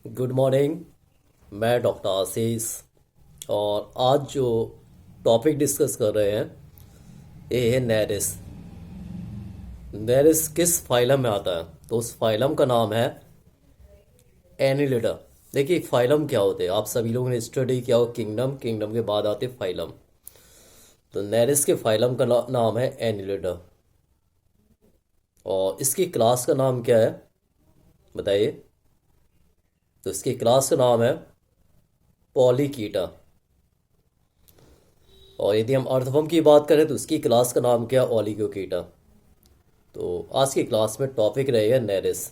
Good morning. मैं doctor आशीष। और आज जो टॉपिक डिस्कस कर रहे हैं ये है नेरिस। नेरिस किस फाइलम में आता है? तो उस फाइलम का नाम है एनिलिडा। देखिए फाइलम क्या होते हैं, आप सभी लोगों ने स्टडी किया हो। किंगडम, किंगडम के बाद आते फाइलम। तो नेरिस के फाइलम का नाम है एनिलिडा। और इसकी क्लास का नाम क्या है बताइए? तो इसकी क्लास का नाम है पॉलीकीटा। और यदि हम अर्थवर्म की बात करें तो इसकी क्लास का नाम क्या है? ओलिगोकीटा। तो आज की क्लास में टॉपिक रहेगा नेरिस।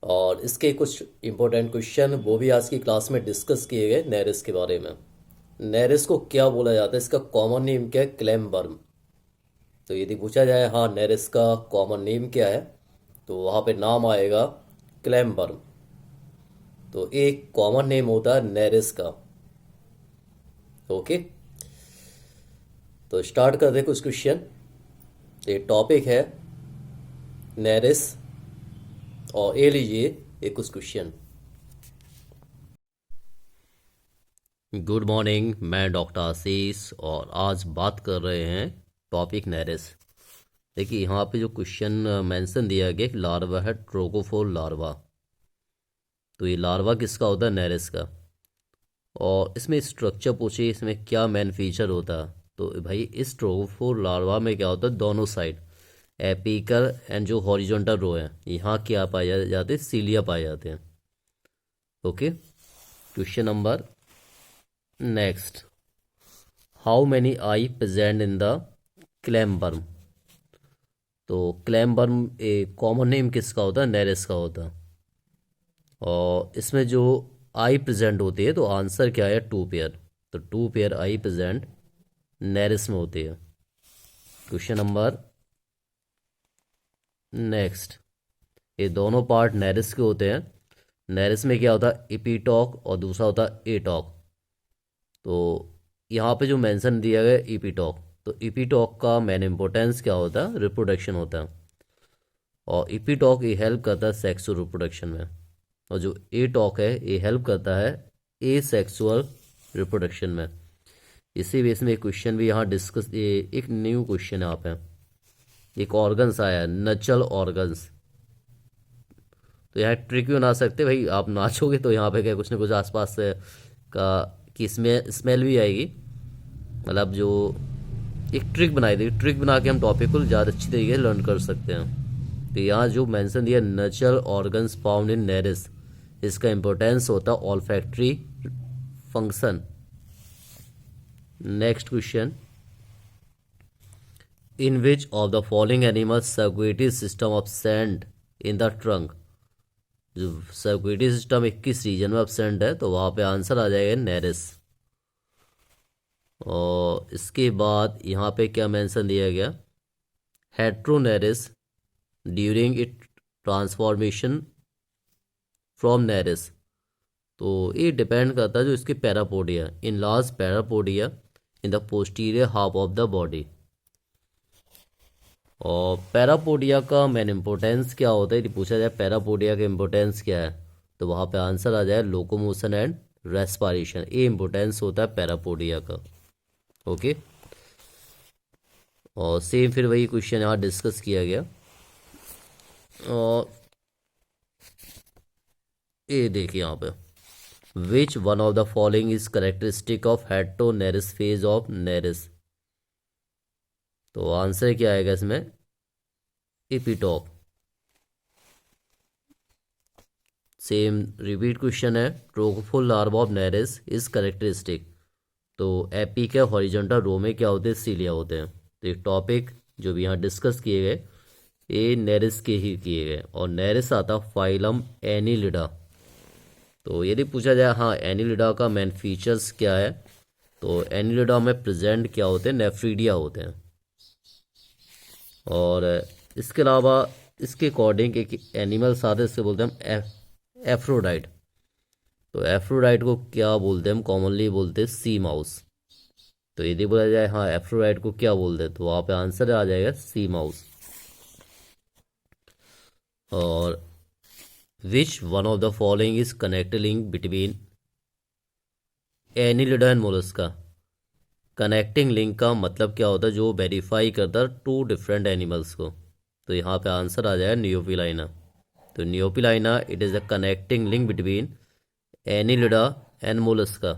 और इसके कुछ इंपॉर्टेंट क्वेश्चन वो भी आज की क्लास में डिस्कस किए गए नेरिस के बारे में। नेरिस को क्या बोला जाता है? इसका कॉमन नेम क्या है? क्लैमबर्म। तो यदि पूछा जाए हाँ नेरिस का कॉमन नेम क्या है, तो वहाँ पे नाम आएगा क्लैमबर्म। तो एक कॉमन नेम होता है नेरिस का। ओके, तो स्टार्ट करते हैं कुछ क्वेश्चन। ये टॉपिक है नेरिस। और ये लीजिए एक कुछ क्वेश्चन। गुड मॉर्निंग, मैं डॉक्टर आशीष और आज बात कर रहे हैं टॉपिक नेरिस। देखिए यहाँ पे जो क्वेश्चन मेंशन दिया गया कि लार्वा है ट्रोकोफोर लार्वा। तो ये लार्वा किसका होता है? नेरिस का। और इसमें स्ट्रक्चर पूछिए, इसमें क्या मेन फीचर होता है? तो भाई इस ट्रोकोफोर लार्वा में क्या होता है? दोनों साइड एपिकल एंड जो हॉरिजॉन्टल रो है यहाँ क्या पाए जाते हैं? सीलिया पाए जाते हैं। Okay, question number next. How many eye present in the clamworm? तो क्लैमबर्म ए कॉमन नेम किसका होता है? नेरिस का होता है। और इसमें जो आई प्रेजेंट होती है तो आंसर क्या है? 2 पेयर। तो 2 पेयर आई प्रेजेंट नेरिस में होती है। Question number next. ये दोनों पार्ट नेरिस के होते हैं। नेरिस में क्या होता है? इपीटॉक और दूसरा होता है एटॉक। तो यहाँ पे जो मेंशन दिया गया इपीटॉक, तो इपीटॉक का मेन इंपॉर्टेंस क्या होता है? रिप्रोडक्शन होता है। और इपीटॉक ये हेल्प करता है सेक्सुअल रिप्रोडक्शन में। और जो ए टॉक है ये हेल्प करता है ए सेक्सुअल रिप्रोडक्शन में। इसी बेस में एक क्वेश्चन भी यहाँ डिस्कस, ये एक न्यू क्वेश्चन है यहाँ पे। एक ऑर्गन्स आया है, नचल ऑर्गन्स। तो यहाँ ट्रिक भी बना सकते भाई, आप नाचोगे तो यहाँ पे क्या कुछ ना कुछ आसपास से का कि इसमें स्मेल भी आएगी। मतलब जो एक ट्रिक बनाई थी, ट्रिक बना के हम टॉपिक को ज़्यादा अच्छी तरीके से लर्न कर सकते हैं। तो यहाँ जो मेंशन दिया natural organs found in Nereis, इसका इंपॉर्टेंस होता है olfactory function. Next question. In which of the following animal circulatory system absent in the trunk? जो सर्कुलेटरी सिस्टम 21 रीजन में एब्सेंट है तो वहाँ पे आंसर आ जाएगा नेरिस। और इसके बाद यहाँ पे क्या मेंशन दिया गया? Heteronereis during it transformation from Nereis. तो ये डिपेंड करता है जो इसके parapodia, in large parapodia in the posterior half of the body. और पैरापोडिया का मेन इंपॉर्टेंस क्या होता है? यदि पूछा जाए पैरापोडिया का इंपॉर्टेंस क्या है, तो वहाँ पे आंसर आ जाए लोकोमोशन एंड रेस्पायरेशन। ये इंपॉर्टेंस होता है पैरापोडिया का। ओके, और सेम फिर वही क्वेश्चन यहाँ डिस्कस किया गया। और ये देखिए यहाँ पे, which one of the following is characteristic of heteronereis phase of Nereis? तो आंसर क्या आएगा इसमें? इपीटॉक। सेम रिपीट क्वेश्चन है, trochophore larva of Nereis is characteristic. तो एपी के हॉरिजॉन्टल रो में क्या होते हैं? सीलिया होते हैं। तो एक टॉपिक जो भी यहाँ डिस्कस किए गए ये नेरिस के ही किए गए। और नेरिस आता फाइलम एनिलिडा। तो यदि पूछा जाए हाँ एनिलिडा का मेन फीचर्स क्या है, तो एनिलिडा में प्रेजेंट क्या होते हैं? नेफ्रीडिया होते हैं। और इसके अलावा इसके अकॉर्डिंग एक एनिमल्स आते हैं, इससे बोलते हैं हम एफ्रोडाइट। तो एफ्रोडाइट को क्या बोलते हैं? हम कॉमनली बोलते हैं सी माउस। तो यदि बोला जाए हाँ एफ्रोडाइट को क्या बोलते हैं, तो वहाँ पे आंसर आ जाएगा सी माउस। और विच one of the following is connecting link between Annelida and Mollusca. Connecting link का मतलब क्या होता है, जो वेरीफाई करता है टू डिफरेंट एनिमल्स को। तो यहाँ पे आंसर आ जाएगा नियोपिलाइना। तो Neopilina it is the connecting link between Annelida and Mollusca.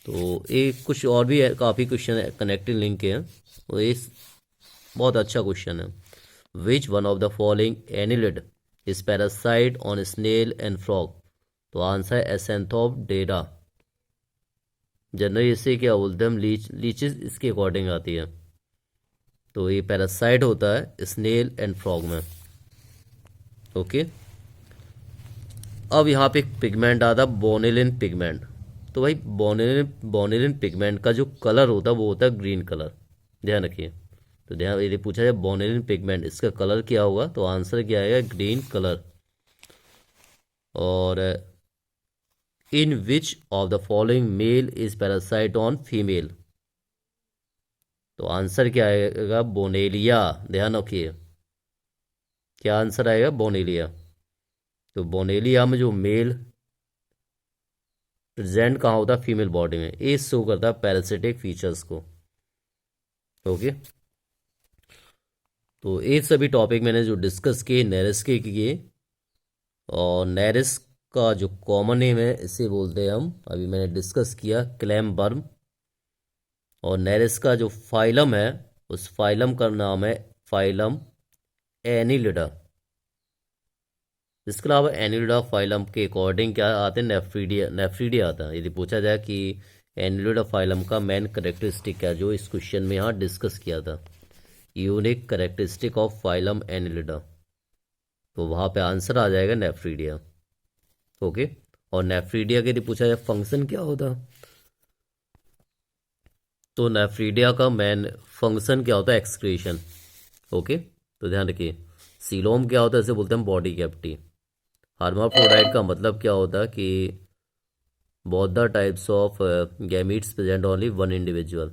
तो ये कुछ और भी है, काफ़ी क्वेश्चन है कनेक्टिंग लिंक के हैं। तो ये बहुत अच्छा क्वेश्चन है। Which one of the following annelid is parasite on snail and frog. तो आंसर है एसेंथोप डेरा। जनरली इसे क्या बोलते हैं हम, लीचेस इसके अकॉर्डिंग आती है। तो ये पैरासाइट होता है स्नेल एंड फ्रॉग में। ओके। अब यहाँ पे एक पिगमेंट आता है बोनेलिन पिगमेंट। तो भाई बोनेलिन बोनेलिन पिगमेंट का जो कलर होता है वो होता है ग्रीन कलर। ध्यान रखिए। तो ध्यान, यदि पूछा जाए बोनेलिन पिगमेंट इसका कलर क्या होगा, तो आंसर क्या आएगा, ग्रीन कलर। और in which of the following male is parasite on female. तो आंसर क्या आएगा, बोनेलिया। ध्यान रखिए, क्या आंसर आएगा, बोनेलिया। तो बोनेलिया में जो मेल प्रेजेंट कहाँ होता है, फीमेल बॉडी में, ये शो करता है पैरासिटिक फीचर्स को। ओके। तो ये सभी टॉपिक मैंने जो डिस्कस किए नेरिस के किए। और नेरिस का जो कॉमन नेम है इसे बोलते हैं हम, अभी मैंने डिस्कस किया, क्लैम बर्म। और नेरिस का जो फाइलम है उस फाइलम का नाम है फाइलम एनिलिडा। इसके अलावा एनिलिडा फाइलम के अकॉर्डिंग क्या आते हैं, नेफ्रीडिया। नेफ्रीडिया आता है। यदि पूछा जाए कि एनिलिडा फाइलम का मेन करेक्टरिस्टिक क्या है, जो इस क्वेश्चन में यहाँ डिस्कस किया था, unique characteristic of phylum Annelida, तो वहाँ पे आंसर आ जाएगा नेफ्रीडिया। ओके। और नेफ्रीडिया के यदि पूछा जाए फंक्शन क्या होता, तो नेफ्रीडिया का मेन फंक्शन क्या होता है, एक्सक्रीशन। ओके। तो ध्यान रखिए, सीलोम क्या होता है, इसे बोलते हैं बॉडी कैविटी। हार्माफ्रोडाइट का मतलब क्या होता है कि both the types of gametes present only one individual.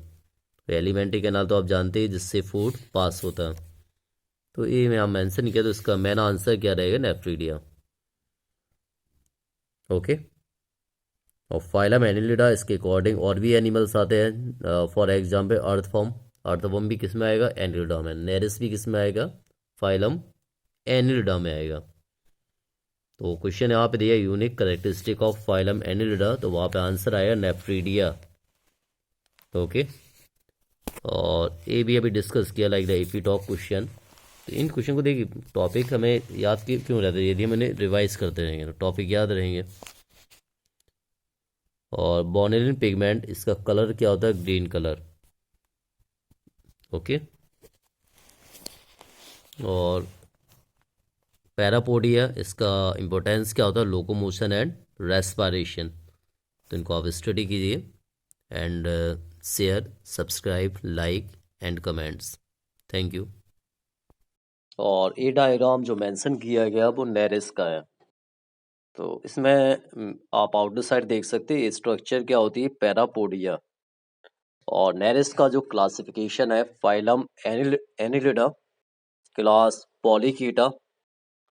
Alimentary canal तो आप जानते हैं जिससे फूड पास होता है। तो ये मैं यहाँ मेंशन किया, तो इसका मेन आंसर क्या रहेगा, नेफ्रीडिया। ओके। और फाइलम एनिलिडा इसके अकॉर्डिंग और भी एनिमल्स आते हैं, फॉर एग्जाम्पल अर्थवर्म। अर्थवर्म भी किस में आएगा, एनिलिडा में। नेरिस भी किस में आएगा, फाइलम एनिलिडा में आएगा। तो क्वेश्चन यहाँ पे दिया unique characteristic of phylum Annelida, तो वहाँ पे आंसर आएगा नेफ्रीडिया। ओके। और ये भी अभी डिस्कस किया, लाइक द एपीटॉक क्वेश्चन। तो इन क्वेश्चन को देखिए, टॉपिक हमें याद क्यों रहता है, यदि हम इन्हें रिवाइज करते रहेंगे तो टॉपिक याद रहेंगे। और बोनेलिन पिगमेंट इसका कलर क्या होता है, ग्रीन कलर। ओके। और पैरापोडिया इसका इम्पोर्टेंस क्या होता है, लोकोमोशन एंड रेस्पिरेशन। तो इनको आप स्टडी कीजिए and share, subscribe, like and comments. Thank you. और ये डायग्राम जो मेंशन किया गया वो नेरिस का है। तो इसमें आप आउटर साइड देख सकते हैं, स्ट्रक्चर क्या होती है, पैरापोडिया। और नेरिस का जो क्लासिफिकेशन है, phylum Annelida, class Polychaeta,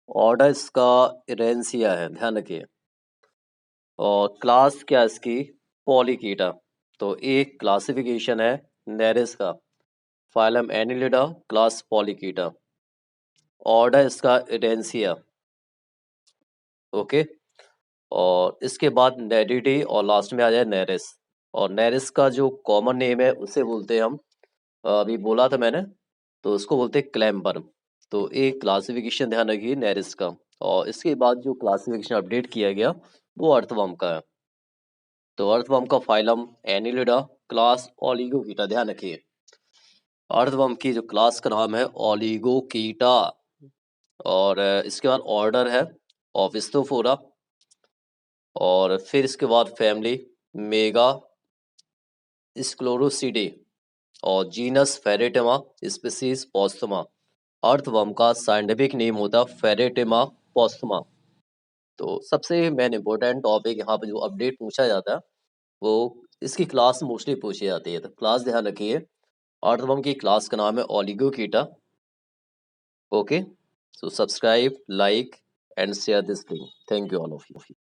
order इसका इरेंसिया है, ध्यान रखिए। और क्लास क्या है इसकी, पॉलीकीटा। तो एक क्लासिफिकेशन है नेरिस का, phylum Annelida, class Polychaeta, order इसका इरेंसिया। ओके। और इसके बाद नेरिडी और लास्ट में आ जाए नेरिस। और नेरिस का जो कॉमन नेम है उसे बोलते हैं हम, अभी बोला था मैंने, तो उसको बोलते हैं क्लैम्बर्म। तो एक क्लासिफिकेशन ध्यान रखिए नेरिस का। और इसके बाद जो क्लासिफिकेशन अपडेट किया गया वो अर्थवर्म का है। तो अर्थवर्म का फाइलम एनिलिडा, क्लास ओलिगोकीटा, ध्यान रखिए। अर्थवर्म की जो क्लास का नाम है ओलिगोकीटा। और इसके बाद ऑर्डर है ऑफिस्थोफोरा। और फिर इसके बाद फैमिली मेगा स्क्लोरोसीडे। और genus Pheretima, species posthuma. Earthworm का साइंटिफिक नेम होता है फेरेटेमा पोस्टमा। तो सबसे मेन इंपॉर्टेंट टॉपिक यहाँ पे जो अपडेट पूछा जाता है वो इसकी क्लास मोस्टली पूछी जाती है। तो क्लास ध्यान रखिए, अर्थवर्म की क्लास का नाम है Oligochaeta. Okay. So subscribe, like and share this link. Thank you all of you.